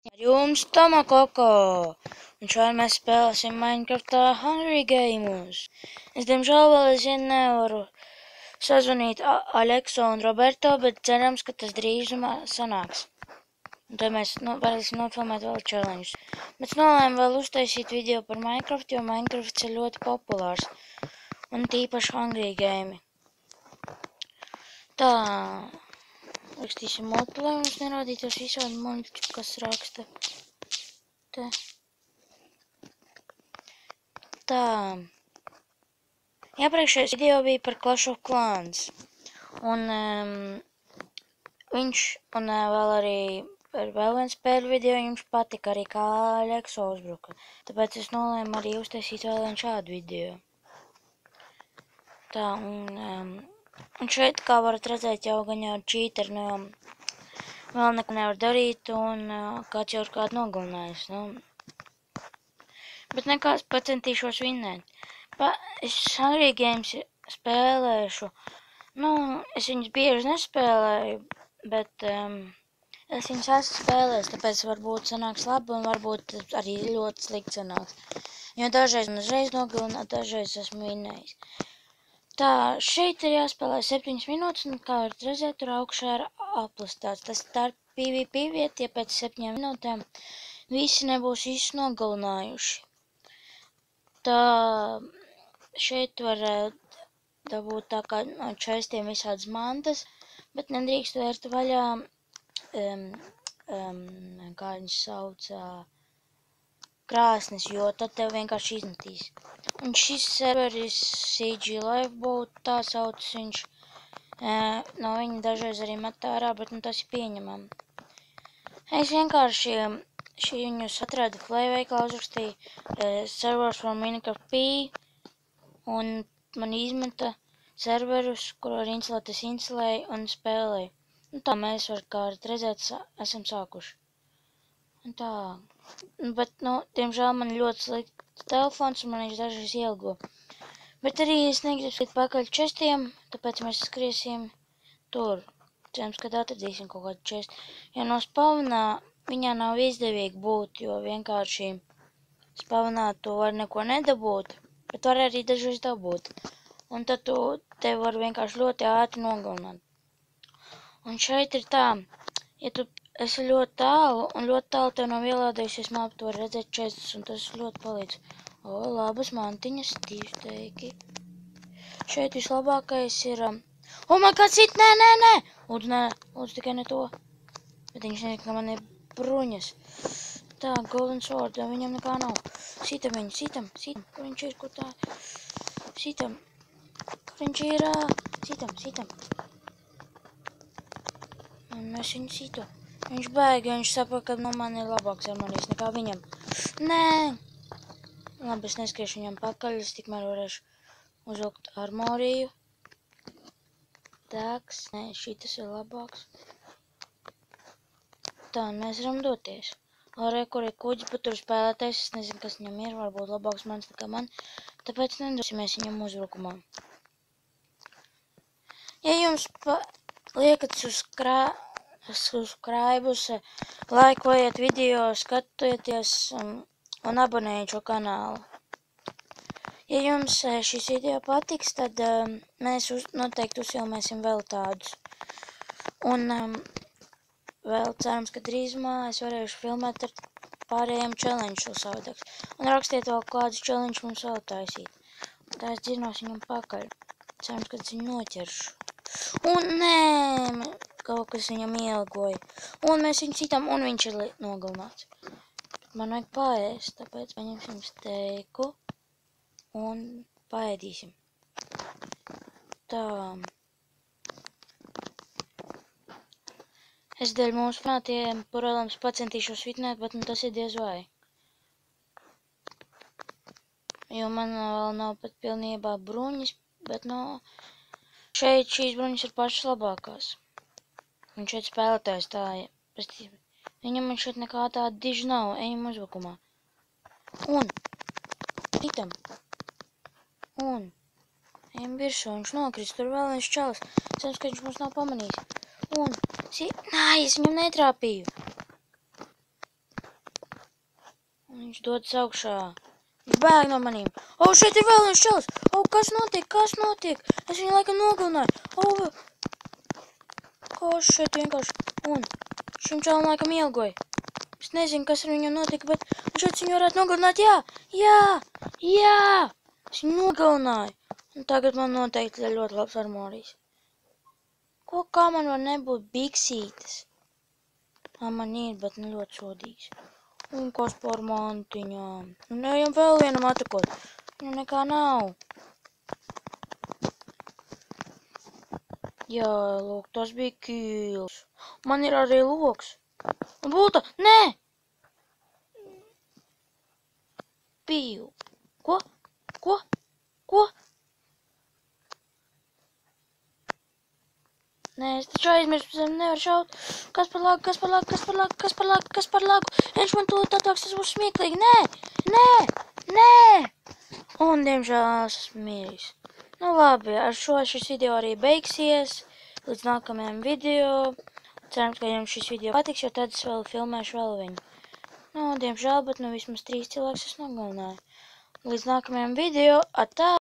Ar jums Toma Koko, un šodien mēs spēlēsim Minecraftā Hungry Games. Es diemžēl vēl aizvien nevaru sazvanīt Aleksu un Roberto, bet cerams, ka tas drīzumā sanāks. Un tad mēs varēsim nofilmēt vēl challenges. Bet nolēmu vēl uztaisīt video par Minecraft, jo Minecrafts ir ļoti populārs. Un tīpaši Hungry Game. Tā, rakstīsim motu, lai mums nerādītos visādi muļķi, kas raksta. Te. Tā. Iepriekšējais video bija par Clash of Clans. Un viņš, un vēl arī par vēl viens spēļu video jums patika arī kā Aleksa uzbruka. Tāpēc es nolēmu arī uztaisīt vēl vienu šādu video. Tā, un šeit, kā varat redzēt, jau gan jau cheateri, vēl neko nevar darīt, un kāds jau ir kādu nogalinājis, Bet nekāds pacentīšos vinnēt. Es Hungry Games spēlēšu, es viņus bieži nespēlēju, bet es viņus esmu spēlējis, tāpēc varbūt sanāks labi, un varbūt arī ļoti slikti sanāks. Jo dažreiz man uzreiz nogalināt, dažreiz esmu vinnējis. Tā, šeit ir jāspēlē 7 minūtes, un kā varat redzēt, tur augšā ir aplastāts. Tā ir PvP vieta, ja pēc 7 minūtēm visi nebūs visus nogalinājuši. Tā, šeit var dabūt tā kā no čestiem visādas mantas, bet nedrīkst vērt vaļā, kā viņas sauc, krāsnes, jo tad tev vienkārši izmetīs. Un šis serveris CG Lifeboat, tā sauc viņš, no viņa dažreiz arī met ārā, bet tas ir pieņemam. Es vienkārši viņus atradu Play veiklā, uzrakstīju servers for Minecraft P, un man izmeta serverus, kur var instalēt, es instalēju un spēlēju. Un tā mēs kā varat redzēt, esam sākuši. Un tā, bet, diemžēl man ļoti slikts telefons, un man viņš dažreiz ielgo. Bet arī es negribu skriet pakaļ čestiem, tāpēc mēs skriesim tur. Cerams, kad atradīsim kaut kādu čestu. Ja no spawnā viņā nav izdevīgi būt, jo vienkārši spawnā tu var neko nedabūt, bet var arī dažreiz dabūt. Un tad te var vienkārši ļoti ātri nogalināt. Un šeit ir tā, ja tu esi ļoti tālu, un ļoti tālu tev nav ielādējusies mapu, tu vari redzēt čestus, un tas ļoti palīdz. Labas mantiņas, 2 steiki. Šeit vislabākais ir... man kāds sit, nē! Lūdzu, tikai ne to. Bet viņš nezina, ka man ir bruņas. Tā, golden sword, viņam nekā nav. Sitam viņu, sitam. Kur viņš ir, kur tā? Sitam. Kur viņš ir? Sitam. Un mēs viņu situ. Viņš bēga, viņš saprot, ka man ir labāks armorijas nekā viņam. Nē! Labi, es neskriešu viņam pakaļ, es tikmēr varēšu uzvilkt armoriju. Tāks, nē, šitas ir labāks. Tā, un mēs varam doties. Arī, kur ir kuģis, bet tur spēlētais, es nezinu, kas viņam ir, varbūt labāks mans nekā man, tāpēc nedosimies viņam uzbrukumā. Ja jums liekat subscribus, laikojiet video, skatieties un abonējiet šo kanālu. Ja jums šis video patiks, tad mēs noteikti uzfilmēsim vēl tādus. Un vēl cerams, ka drīzumā es varēšu filmēt ar pārējiem challenge savādāks. Un rakstiet vēl kādus challenge mums vēl taisīt. Tā es dzirnos viņam pakaļ. Cerams, ka es viņu noķeršu. Un nē, kaut kas viņam ielgoja. Un mēs viņu citam, un viņš ir nogalināts. Man vajag paēst, tāpēc paņemsim steiku. Un paēdīsim. Tā. Es dēļ mūsu fanātiem, protams, pacentīšos vitnēt, bet tas ir diez vai. Jo man vēl nav pat pilnībā bruņas, bet šeit šīs bruņas ir pašas labākās. Un šeit spēlētājs tā, viņam šeit nekā tāda diži nav, ejam uzbrukumā. Un, hitam. Un, ejam virsū, viņš nokrist, tur vēl viens čalis. Cerams, ka viņš mums nav pamanījis. Un, nē, es viņam netrāpīju. Viņš dodas augšā. Viņš bēg no manīm. O, šeit ir vēl viens čalis. O, kas notiek? Kas notiek? Es viņu laikam nogalināju. O, kas šeit vienkārši. Un šim čalim laikam ielgoja. Es nezinu, kas ar viņu notika, bet šeit viņu varētu nogalināt. Jā, jā, jā. Es viņu nogalināju. Un tagad man noteikti ir ļoti labs armorijas. Kā man var nebūt biksītes? Man ir, bet ne ļoti sodīgs. Un kas par mantiņām? Un ejam vēl vienam atakot. Viņam nekā nav. Jā, lūk, tas bija kīls. Man ir arī loks. Un būta, nē! Pīl. Ko? Ko? Ko? Nē, es taču aizmirstu, nevaru šaut. Kas par lagu, kas par lagu, kas par lagu, kas par lagu, kas par lagu. Viņš man tūlīt attāks, tas būs smieklīgi. Nē, nē, nē. Un, diemžēl, es esmu mīris. Nu, labi, ar šo šis video arī beigsies. Līdz nākamajam video. Cerams, ka jums šis video patiks, jo tad es vēl filmēšu vēl viņu. Nu, diemžēl, bet nu vismaz 3 cilvēkus es nogalināju. Līdz nākamajam video. Atā!